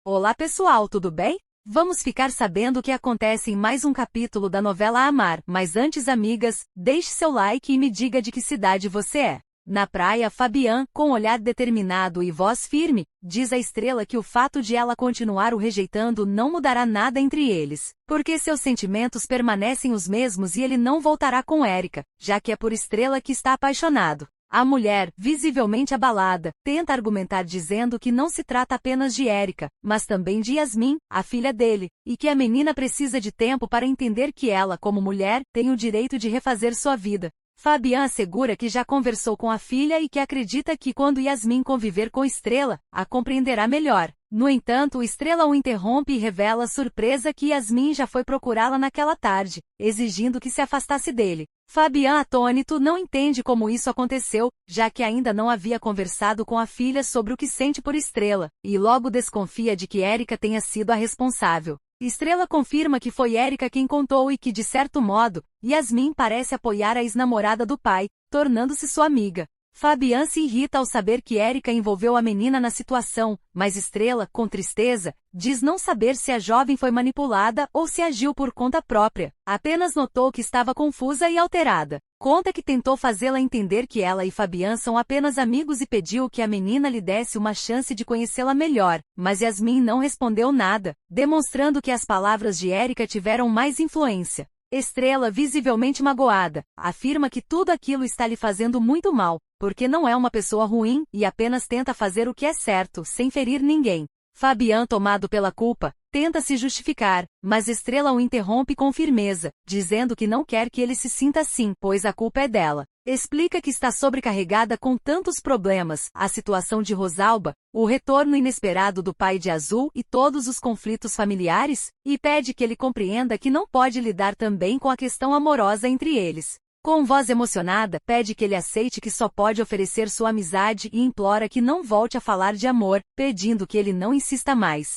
Olá pessoal, tudo bem? Vamos ficar sabendo o que acontece em mais um capítulo da novela Amar, mas antes, amigas, deixe seu like e me diga de que cidade você é. Na praia, Fabian, com olhar determinado e voz firme, diz à Estrela que o fato de ela continuar o rejeitando não mudará nada entre eles, porque seus sentimentos permanecem os mesmos e ele não voltará com Érica, já que é por Estrela que está apaixonado. A mulher, visivelmente abalada, tenta argumentar dizendo que não se trata apenas de Érica, mas também de Yasmin, a filha dele, e que a menina precisa de tempo para entender que ela, como mulher, tem o direito de refazer sua vida. Fabian assegura que já conversou com a filha e que acredita que quando Yasmin conviver com Estrela, a compreenderá melhor. No entanto, Estrela o interrompe e revela surpresa que Yasmin já foi procurá-la naquela tarde, exigindo que se afastasse dele. Fabian, atônito, não entende como isso aconteceu, já que ainda não havia conversado com a filha sobre o que sente por Estrela, e logo desconfia de que Érica tenha sido a responsável. Estrela confirma que foi Érica quem contou e que, de certo modo, Yasmin parece apoiar a ex-namorada do pai, tornando-se sua amiga. Fabian se irrita ao saber que Érica envolveu a menina na situação, mas Estrela, com tristeza, diz não saber se a jovem foi manipulada ou se agiu por conta própria. Apenas notou que estava confusa e alterada. Conta que tentou fazê-la entender que ela e Fabian são apenas amigos e pediu que a menina lhe desse uma chance de conhecê-la melhor, mas Yasmin não respondeu nada, demonstrando que as palavras de Érica tiveram mais influência. Estrela, visivelmente magoada, afirma que tudo aquilo está lhe fazendo muito mal, porque não é uma pessoa ruim e apenas tenta fazer o que é certo, sem ferir ninguém. Fabian, tomado pela culpa, tenta se justificar, mas Estrela o interrompe com firmeza, dizendo que não quer que ele se sinta assim, pois a culpa é dela. Explica que está sobrecarregada com tantos problemas, a situação de Rosalba, o retorno inesperado do pai de Azul e todos os conflitos familiares, e pede que ele compreenda que não pode lidar também com a questão amorosa entre eles. Com voz emocionada, pede que ele aceite que só pode oferecer sua amizade e implora que não volte a falar de amor, pedindo que ele não insista mais.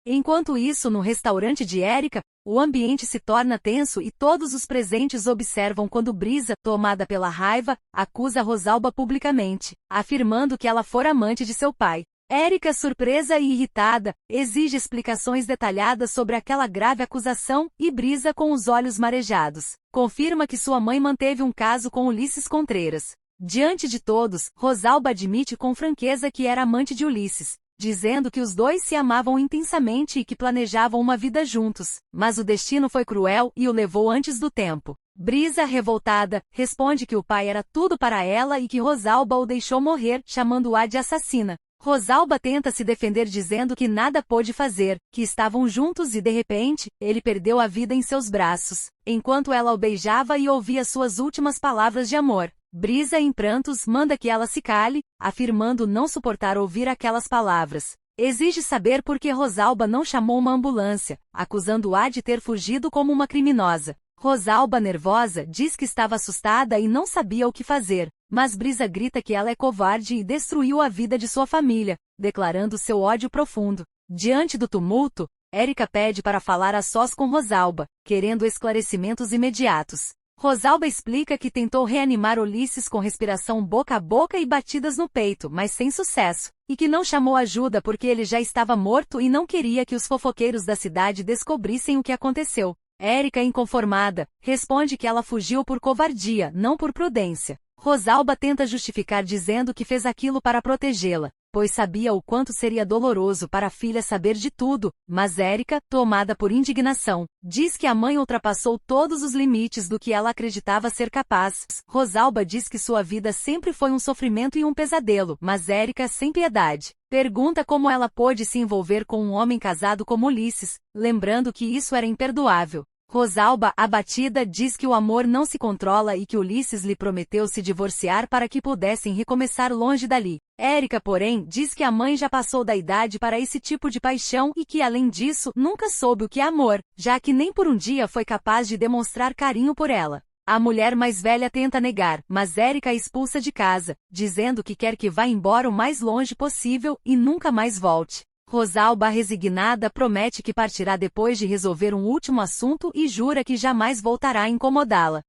Enquanto isso, no restaurante de Érica, o ambiente se torna tenso e todos os presentes observam quando Brisa, tomada pela raiva, acusa Rosalba publicamente, afirmando que ela for amante de seu pai. Érica, surpresa e irritada, exige explicações detalhadas sobre aquela grave acusação e Brisa, com os olhos marejados, confirma que sua mãe manteve um caso com Ulisses Contreras. Diante de todos, Rosalba admite com franqueza que era amante de Ulisses, dizendo que os dois se amavam intensamente e que planejavam uma vida juntos, mas o destino foi cruel e o levou antes do tempo. Brisa, revoltada, responde que o pai era tudo para ela e que Rosalba o deixou morrer, chamando-a de assassina. Rosalba tenta se defender dizendo que nada pôde fazer, que estavam juntos e de repente, ele perdeu a vida em seus braços, enquanto ela o beijava e ouvia suas últimas palavras de amor. Brisa, em prantos, manda que ela se cale, afirmando não suportar ouvir aquelas palavras. Exige saber por que Rosalba não chamou uma ambulância, acusando-a de ter fugido como uma criminosa. Rosalba, nervosa, diz que estava assustada e não sabia o que fazer, mas Brisa grita que ela é covarde e destruiu a vida de sua família, declarando seu ódio profundo. Diante do tumulto, Érica pede para falar a sós com Rosalba, querendo esclarecimentos imediatos. Rosalba explica que tentou reanimar Ulisses com respiração boca a boca e batidas no peito, mas sem sucesso, e que não chamou ajuda porque ele já estava morto e não queria que os fofoqueiros da cidade descobrissem o que aconteceu. Érica, inconformada, responde que ela fugiu por covardia, não por prudência. Rosalba tenta justificar dizendo que fez aquilo para protegê-la, pois sabia o quanto seria doloroso para a filha saber de tudo, mas Érica, tomada por indignação, diz que a mãe ultrapassou todos os limites do que ela acreditava ser capaz. Rosalba diz que sua vida sempre foi um sofrimento e um pesadelo, mas Érica, sem piedade, pergunta como ela pôde se envolver com um homem casado como Ulisses, lembrando que isso era imperdoável. Rosalba, abatida, diz que o amor não se controla e que Ulisses lhe prometeu se divorciar para que pudessem recomeçar longe dali. Érica, porém, diz que a mãe já passou da idade para esse tipo de paixão e que, além disso, nunca soube o que é amor, já que nem por um dia foi capaz de demonstrar carinho por ela. A mulher mais velha tenta negar, mas Érica a expulsa de casa, dizendo que quer que vá embora o mais longe possível e nunca mais volte. Rosalba, resignada, promete que partirá depois de resolver um último assunto e jura que jamais voltará a incomodá-la.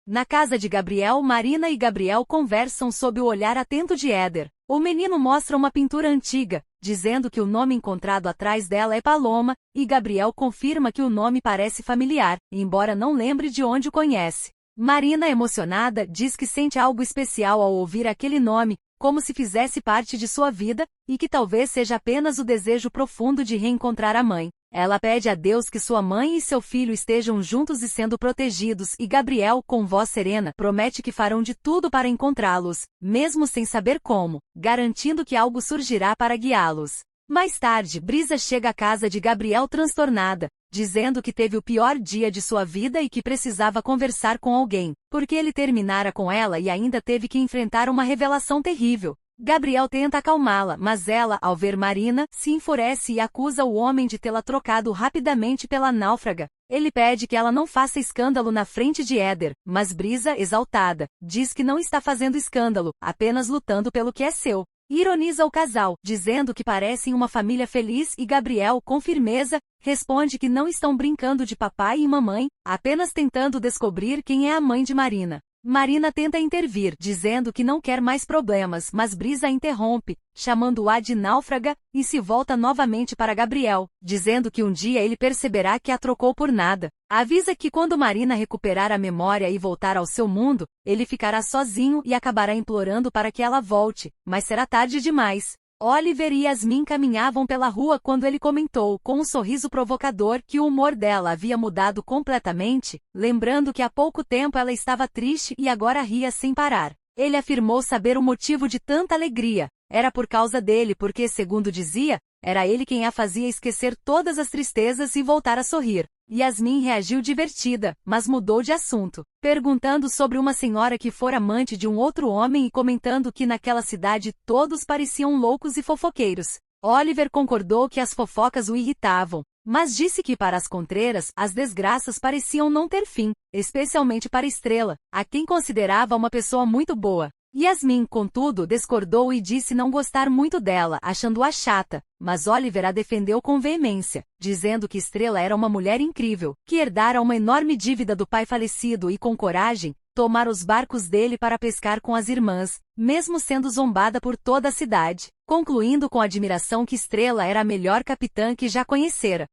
Na casa de Gabriel, Marina e Gabriel conversam sob o olhar atento de Éder. O menino mostra uma pintura antiga, dizendo que o nome encontrado atrás dela é Paloma, e Gabriel confirma que o nome parece familiar, embora não lembre de onde o conhece. Marina, emocionada, diz que sente algo especial ao ouvir aquele nome, como se fizesse parte de sua vida, e que talvez seja apenas o desejo profundo de reencontrar a mãe. Ela pede a Deus que sua mãe e seu filho estejam juntos e sendo protegidos, e Gabriel, com voz serena, promete que farão de tudo para encontrá-los, mesmo sem saber como, garantindo que algo surgirá para guiá-los. Mais tarde, Brisa chega à casa de Gabriel transtornada, dizendo que teve o pior dia de sua vida e que precisava conversar com alguém, porque ele terminara com ela e ainda teve que enfrentar uma revelação terrível. Gabriel tenta acalmá-la, mas ela, ao ver Marina, se enfurece e acusa o homem de tê-la trocado rapidamente pela náufraga. Ele pede que ela não faça escândalo na frente de Éder, mas Brisa, exaltada, diz que não está fazendo escândalo, apenas lutando pelo que é seu. Ironiza o casal, dizendo que parecem uma família feliz, e Gabriel, com firmeza, responde que não estão brincando de papai e mamãe, apenas tentando descobrir quem é a mãe de Marina. Marina tenta intervir, dizendo que não quer mais problemas, mas Brisa interrompe, chamando-a de náufraga, e se volta novamente para Gabriel, dizendo que um dia ele perceberá que a trocou por nada. Avisa que quando Marina recuperar a memória e voltar ao seu mundo, ele ficará sozinho e acabará implorando para que ela volte, mas será tarde demais. Oliver e Yasmin caminhavam pela rua quando ele comentou, com um sorriso provocador, que o humor dela havia mudado completamente, lembrando que há pouco tempo ela estava triste e agora ria sem parar. Ele afirmou saber o motivo de tanta alegria. Era por causa dele porque, segundo dizia, era ele quem a fazia esquecer todas as tristezas e voltar a sorrir. Yasmin reagiu divertida, mas mudou de assunto, perguntando sobre uma senhora que fora amante de um outro homem e comentando que naquela cidade todos pareciam loucos e fofoqueiros. Oliver concordou que as fofocas o irritavam, mas disse que para as contreiras, as desgraças pareciam não ter fim, especialmente para Estrela, a quem considerava uma pessoa muito boa. Yasmin, contudo, discordou e disse não gostar muito dela, achando-a chata, mas Oliver a defendeu com veemência, dizendo que Estrela era uma mulher incrível, que herdara uma enorme dívida do pai falecido e, com coragem, tomara os barcos dele para pescar com as irmãs, mesmo sendo zombada por toda a cidade, concluindo com admiração que Estrela era a melhor capitã que já conhecera.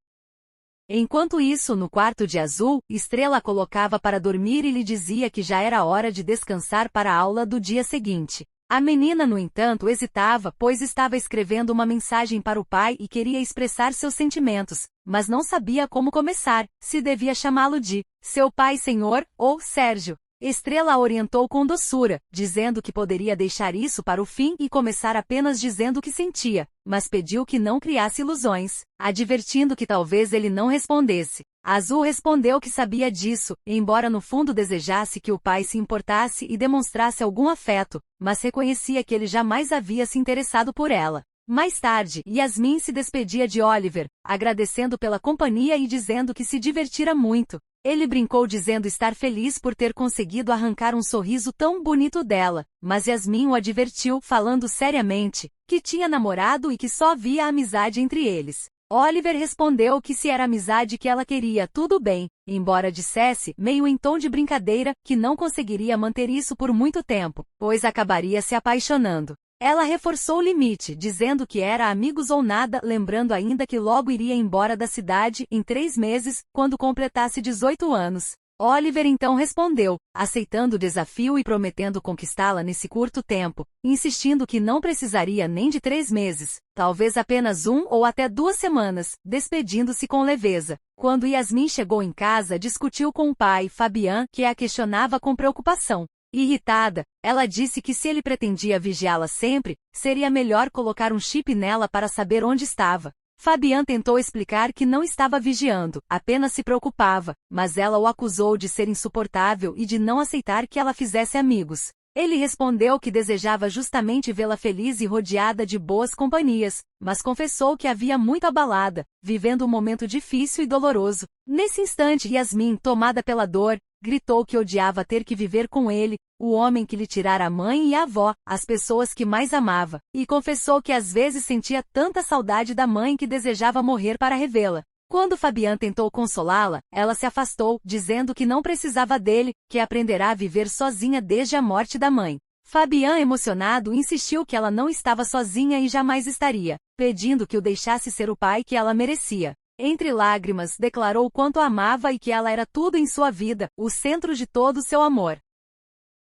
Enquanto isso, no quarto de Azul, Estrela a colocava para dormir e lhe dizia que já era hora de descansar para a aula do dia seguinte. A menina, no entanto, hesitava, pois estava escrevendo uma mensagem para o pai e queria expressar seus sentimentos, mas não sabia como começar, se devia chamá-lo de seu pai, senhor, ou Sérgio. Estrela a orientou com doçura, dizendo que poderia deixar isso para o fim e começar apenas dizendo o que sentia, mas pediu que não criasse ilusões, advertindo que talvez ele não respondesse. Azul respondeu que sabia disso, embora no fundo desejasse que o pai se importasse e demonstrasse algum afeto, mas reconhecia que ele jamais havia se interessado por ela. Mais tarde, Yasmin se despedia de Oliver, agradecendo pela companhia e dizendo que se divertira muito. Ele brincou dizendo estar feliz por ter conseguido arrancar um sorriso tão bonito dela, mas Yasmin o advertiu, falando seriamente, que tinha namorado e que só havia amizade entre eles. Oliver respondeu que se era amizade que ela queria, tudo bem, embora dissesse, meio em tom de brincadeira, que não conseguiria manter isso por muito tempo, pois acabaria se apaixonando. Ela reforçou o limite, dizendo que era amigos ou nada, lembrando ainda que logo iria embora da cidade, em 3 meses, quando completasse 18 anos. Oliver então respondeu, aceitando o desafio e prometendo conquistá-la nesse curto tempo, insistindo que não precisaria nem de 3 meses, talvez apenas 1 ou até 2 semanas, despedindo-se com leveza. Quando Yasmin chegou em casa, discutiu com o pai, Fabian, que a questionava com preocupação. Irritada, ela disse que se ele pretendia vigiá-la sempre, seria melhor colocar um chip nela para saber onde estava. Fabian tentou explicar que não estava vigiando, apenas se preocupava, mas ela o acusou de ser insuportável e de não aceitar que ela fizesse amigos. Ele respondeu que desejava justamente vê-la feliz e rodeada de boas companhias, mas confessou que havia muito abalada, vivendo um momento difícil e doloroso. Nesse instante, Yasmin, tomada pela dor, gritou que odiava ter que viver com ele, o homem que lhe tirara a mãe e a avó, as pessoas que mais amava, e confessou que às vezes sentia tanta saudade da mãe que desejava morrer para revê-la. Quando Fabian tentou consolá-la, ela se afastou, dizendo que não precisava dele, que aprenderá a viver sozinha desde a morte da mãe. Fabian, emocionado, insistiu que ela não estava sozinha e jamais estaria, pedindo que o deixasse ser o pai que ela merecia. Entre lágrimas, declarou quanto a amava e que ela era tudo em sua vida, o centro de todo seu amor.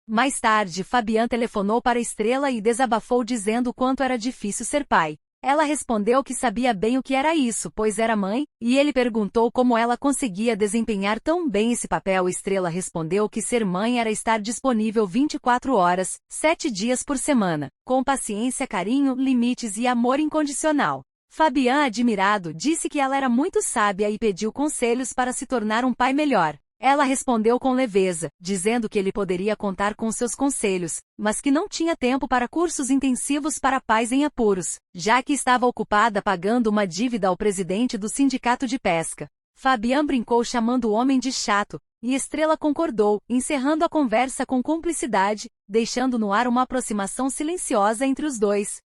Mais tarde, Fabian telefonou para Estrela e desabafou dizendo quanto era difícil ser pai. Ela respondeu que sabia bem o que era isso, pois era mãe, e ele perguntou como ela conseguia desempenhar tão bem esse papel. Estrela respondeu que ser mãe era estar disponível 24 horas, 7 dias por semana, com paciência, carinho, limites e amor incondicional. Fabian, admirado, disse que ela era muito sábia e pediu conselhos para se tornar um pai melhor. Ela respondeu com leveza, dizendo que ele poderia contar com seus conselhos, mas que não tinha tempo para cursos intensivos para pais em apuros, já que estava ocupada pagando uma dívida ao presidente do sindicato de pesca. Fabian brincou chamando o homem de chato, e Estrela concordou, encerrando a conversa com cumplicidade, deixando no ar uma aproximação silenciosa entre os dois.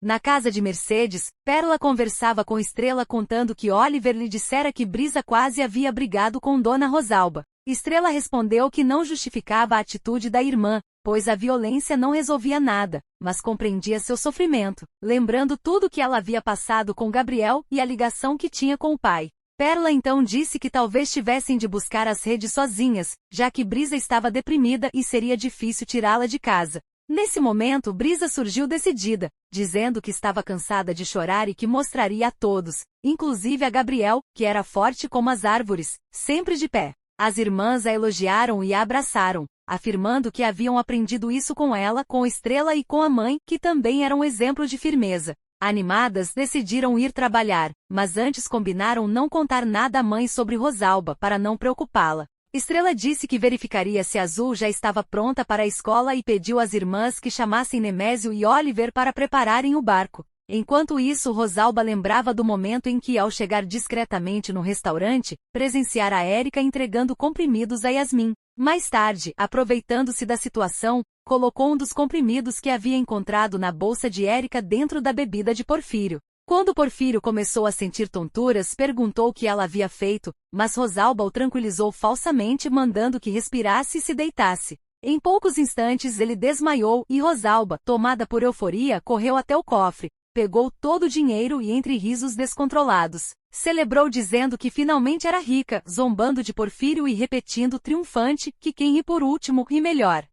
Na casa de Mercedes, Pérola conversava com Estrela contando que Oliver lhe dissera que Brisa quase havia brigado com Dona Rosalba. Estrela respondeu que não justificava a atitude da irmã, pois a violência não resolvia nada, mas compreendia seu sofrimento, lembrando tudo que ela havia passado com Gabriel e a ligação que tinha com o pai. Pérola então disse que talvez tivessem de buscar as redes sozinhas, já que Brisa estava deprimida e seria difícil tirá-la de casa. Nesse momento, Brisa surgiu decidida, dizendo que estava cansada de chorar e que mostraria a todos, inclusive a Gabriel, que era forte como as árvores, sempre de pé. As irmãs a elogiaram e a abraçaram, afirmando que haviam aprendido isso com ela, com Estrela e com a mãe, que também era um exemplo de firmeza. Animadas, decidiram ir trabalhar, mas antes combinaram não contar nada à mãe sobre Rosalba para não preocupá-la. Estrela disse que verificaria se Azul já estava pronta para a escola e pediu às irmãs que chamassem Nemésio e Oliver para prepararem o barco. Enquanto isso, Rosalba lembrava do momento em que, ao chegar discretamente no restaurante, presenciara Érica entregando comprimidos a Yasmin. Mais tarde, aproveitando-se da situação, colocou um dos comprimidos que havia encontrado na bolsa de Érica dentro da bebida de Porfírio. Quando Porfírio começou a sentir tonturas, perguntou o que ela havia feito, mas Rosalba o tranquilizou falsamente, mandando que respirasse e se deitasse. Em poucos instantes ele desmaiou e Rosalba, tomada por euforia, correu até o cofre, pegou todo o dinheiro e, entre risos descontrolados, celebrou dizendo que finalmente era rica, zombando de Porfírio e repetindo triunfante que quem ri por último ri melhor.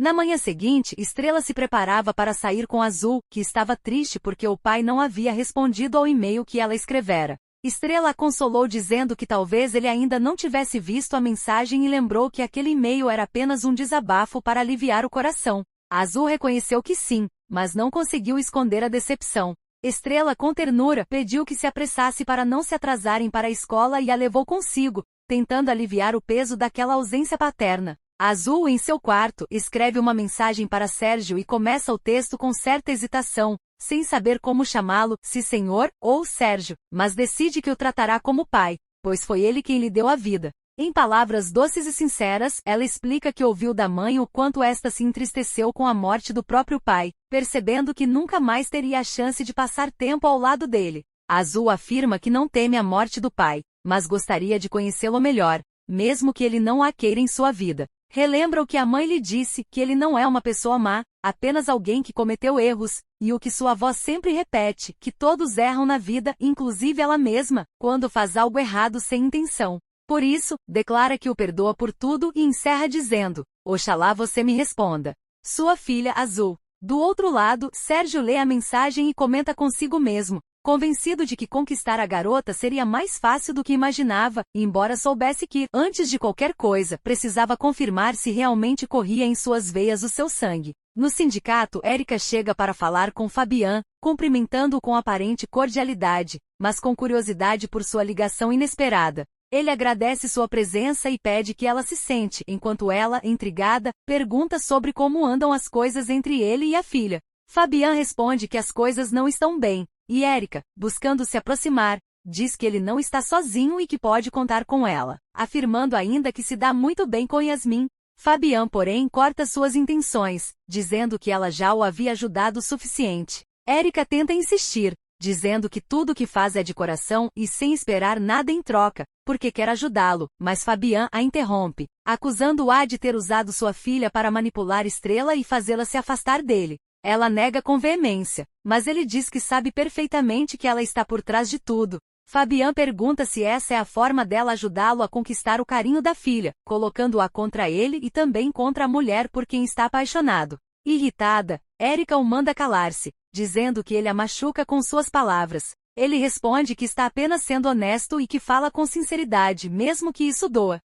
Na manhã seguinte, Estrela se preparava para sair com Azul, que estava triste porque o pai não havia respondido ao e-mail que ela escrevera. Estrela a consolou dizendo que talvez ele ainda não tivesse visto a mensagem e lembrou que aquele e-mail era apenas um desabafo para aliviar o coração. Azul reconheceu que sim, mas não conseguiu esconder a decepção. Estrela, com ternura, pediu que se apressasse para não se atrasarem para a escola e a levou consigo, tentando aliviar o peso daquela ausência paterna. Azul, em seu quarto, escreve uma mensagem para Sérgio e começa o texto com certa hesitação, sem saber como chamá-lo, se Senhor ou Sérgio, mas decide que o tratará como pai, pois foi ele quem lhe deu a vida. Em palavras doces e sinceras, ela explica que ouviu da mãe o quanto esta se entristeceu com a morte do próprio pai, percebendo que nunca mais teria a chance de passar tempo ao lado dele. Azul afirma que não teme a morte do pai, mas gostaria de conhecê-lo melhor, mesmo que ele não a queira em sua vida. Relembra o que a mãe lhe disse, que ele não é uma pessoa má, apenas alguém que cometeu erros, e o que sua avó sempre repete, que todos erram na vida, inclusive ela mesma, quando faz algo errado sem intenção. Por isso, declara que o perdoa por tudo e encerra dizendo, Oxalá você me responda. Sua filha Azul. Do outro lado, Sérgio lê a mensagem e comenta consigo mesmo, convencido de que conquistar a garota seria mais fácil do que imaginava, embora soubesse que, antes de qualquer coisa, precisava confirmar se realmente corria em suas veias o seu sangue. No sindicato, Érica chega para falar com Fabian, cumprimentando-o com aparente cordialidade, mas com curiosidade por sua ligação inesperada. Ele agradece sua presença e pede que ela se sente, enquanto ela, intrigada, pergunta sobre como andam as coisas entre ele e a filha. Fabian responde que as coisas não estão bem. E Érica, buscando se aproximar, diz que ele não está sozinho e que pode contar com ela, afirmando ainda que se dá muito bem com Yasmin. Fabian, porém, corta suas intenções, dizendo que ela já o havia ajudado o suficiente. Érica tenta insistir, dizendo que tudo que faz é de coração e sem esperar nada em troca, porque quer ajudá-lo, mas Fabian a interrompe, acusando-a de ter usado sua filha para manipular Estrela e fazê-la se afastar dele. Ela nega com veemência, mas ele diz que sabe perfeitamente que ela está por trás de tudo. Fabian pergunta se essa é a forma dela ajudá-lo a conquistar o carinho da filha, colocando-a contra ele e também contra a mulher por quem está apaixonado. Irritada, Erika o manda calar-se, dizendo que ele a machuca com suas palavras. Ele responde que está apenas sendo honesto e que fala com sinceridade, mesmo que isso doa.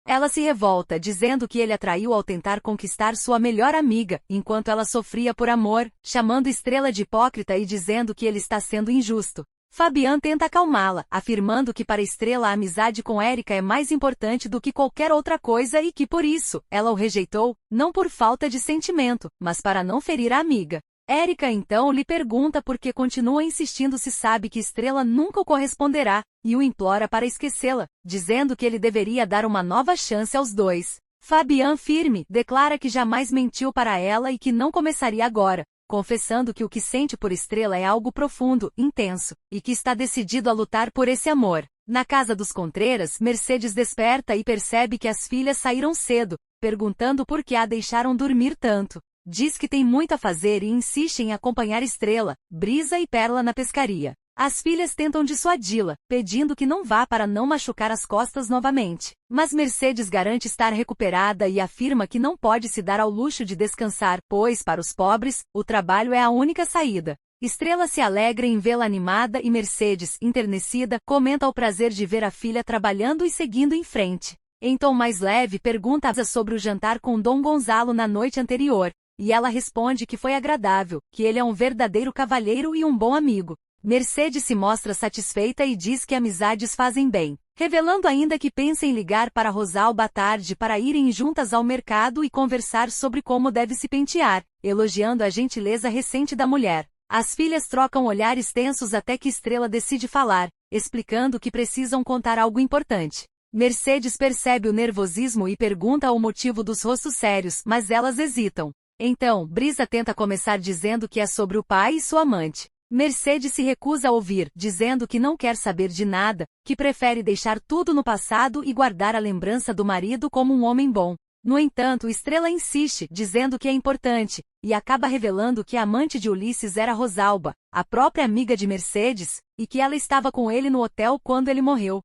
Ela se revolta, dizendo que ele a traiu ao tentar conquistar sua melhor amiga, enquanto ela sofria por amor, chamando Estrela de hipócrita e dizendo que ele está sendo injusto. Fabian tenta acalmá-la, afirmando que para Estrela a amizade com Erika é mais importante do que qualquer outra coisa e que por isso, ela o rejeitou, não por falta de sentimento, mas para não ferir a amiga. Erika então lhe pergunta por que continua insistindo se sabe que Estrela nunca o corresponderá, e o implora para esquecê-la, dizendo que ele deveria dar uma nova chance aos dois. Fabian firme, declara que jamais mentiu para ela e que não começaria agora, confessando que o que sente por Estrela é algo profundo, intenso, e que está decidido a lutar por esse amor. Na casa dos Contreras, Mercedes desperta e percebe que as filhas saíram cedo, perguntando por que a deixaram dormir tanto. Diz que tem muito a fazer e insiste em acompanhar Estrela, Brisa e Perla na pescaria. As filhas tentam dissuadi-la, pedindo que não vá para não machucar as costas novamente. Mas Mercedes garante estar recuperada e afirma que não pode se dar ao luxo de descansar, pois, para os pobres, o trabalho é a única saída. Estrela se alegra em vê-la animada e Mercedes, enternecida, comenta o prazer de ver a filha trabalhando e seguindo em frente. Em tom mais leve, pergunta-a sobre o jantar com Dom Gonzalo na noite anterior. E ela responde que foi agradável, que ele é um verdadeiro cavalheiro e um bom amigo. Mercedes se mostra satisfeita e diz que amizades fazem bem, revelando ainda que pensa em ligar para Rosalba à tarde para irem juntas ao mercado e conversar sobre como deve se pentear, elogiando a gentileza recente da mulher. As filhas trocam olhares tensos até que Estrela decide falar, explicando que precisam contar algo importante. Mercedes percebe o nervosismo e pergunta o motivo dos rostos sérios, mas elas hesitam. Então, Brisa tenta começar dizendo que é sobre o pai e sua amante. Mercedes se recusa a ouvir, dizendo que não quer saber de nada, que prefere deixar tudo no passado e guardar a lembrança do marido como um homem bom. No entanto, Estrela insiste, dizendo que é importante, e acaba revelando que a amante de Ulisses era Rosalba, a própria amiga de Mercedes, e que ela estava com ele no hotel quando ele morreu.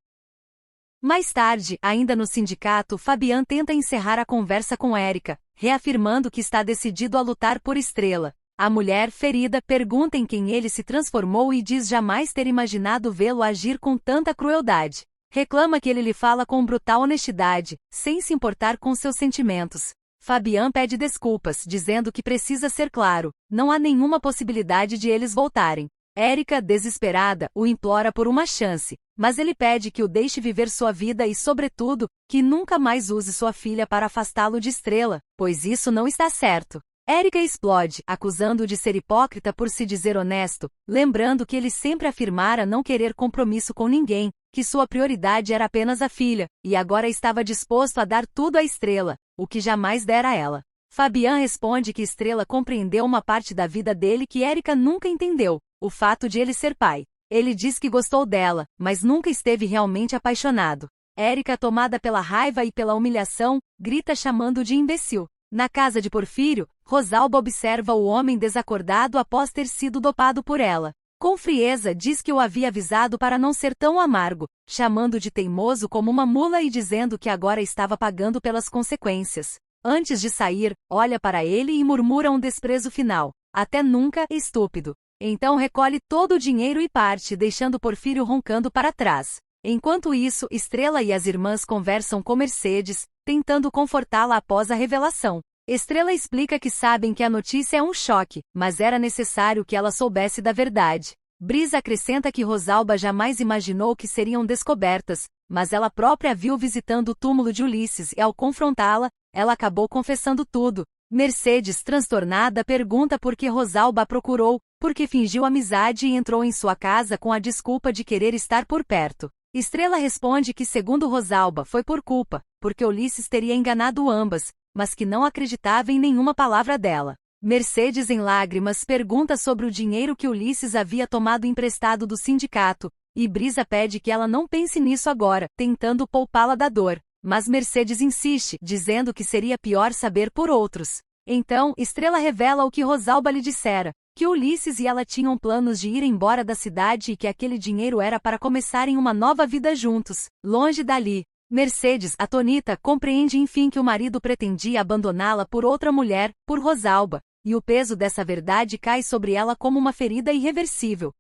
Mais tarde, ainda no sindicato, Fabian tenta encerrar a conversa com Erika, reafirmando que está decidido a lutar por Estrela. A mulher, ferida, pergunta em quem ele se transformou e diz jamais ter imaginado vê-lo agir com tanta crueldade. Reclama que ele lhe fala com brutal honestidade, sem se importar com seus sentimentos. Fabian pede desculpas, dizendo que precisa ser claro, não há nenhuma possibilidade de eles voltarem. Erika, desesperada, o implora por uma chance, mas ele pede que o deixe viver sua vida e, sobretudo, que nunca mais use sua filha para afastá-lo de Estrela, pois isso não está certo. Erika explode, acusando-o de ser hipócrita por se dizer honesto, lembrando que ele sempre afirmara não querer compromisso com ninguém, que sua prioridade era apenas a filha, e agora estava disposto a dar tudo à Estrela, o que jamais dera a ela. Fabian responde que Estrela compreendeu uma parte da vida dele que Erika nunca entendeu, o fato de ele ser pai. Ele diz que gostou dela, mas nunca esteve realmente apaixonado. Erika, tomada pela raiva e pela humilhação, grita chamando-o de imbecil. Na casa de Porfírio, Rosalba observa o homem desacordado após ter sido dopado por ela. Com frieza diz que o havia avisado para não ser tão amargo, chamando de teimoso como uma mula e dizendo que agora estava pagando pelas consequências. Antes de sair, olha para ele e murmura um desprezo final. Até nunca, estúpido. Então recolhe todo o dinheiro e parte, deixando Porfírio roncando para trás. Enquanto isso, Estrela e as irmãs conversam com Mercedes, tentando confortá-la após a revelação. Estrela explica que sabem que a notícia é um choque, mas era necessário que ela soubesse da verdade. Brisa acrescenta que Rosalba jamais imaginou que seriam descobertas, mas ela própria a viu visitando o túmulo de Ulisses e ao confrontá-la, ela acabou confessando tudo. Mercedes, transtornada, pergunta por que Rosalba a procurou, porque fingiu amizade e entrou em sua casa com a desculpa de querer estar por perto. Estrela responde que, segundo Rosalba, foi por culpa, porque Ulisses teria enganado ambas, mas que não acreditava em nenhuma palavra dela. Mercedes, em lágrimas, pergunta sobre o dinheiro que Ulisses havia tomado emprestado do sindicato, e Brisa pede que ela não pense nisso agora, tentando poupá-la da dor. Mas Mercedes insiste, dizendo que seria pior saber por outros. Então, Estrela revela o que Rosalba lhe dissera, que Ulisses e ela tinham planos de ir embora da cidade e que aquele dinheiro era para começarem uma nova vida juntos, longe dali. Mercedes, atônita, compreende enfim que o marido pretendia abandoná-la por outra mulher, por Rosalba, e o peso dessa verdade cai sobre ela como uma ferida irreversível.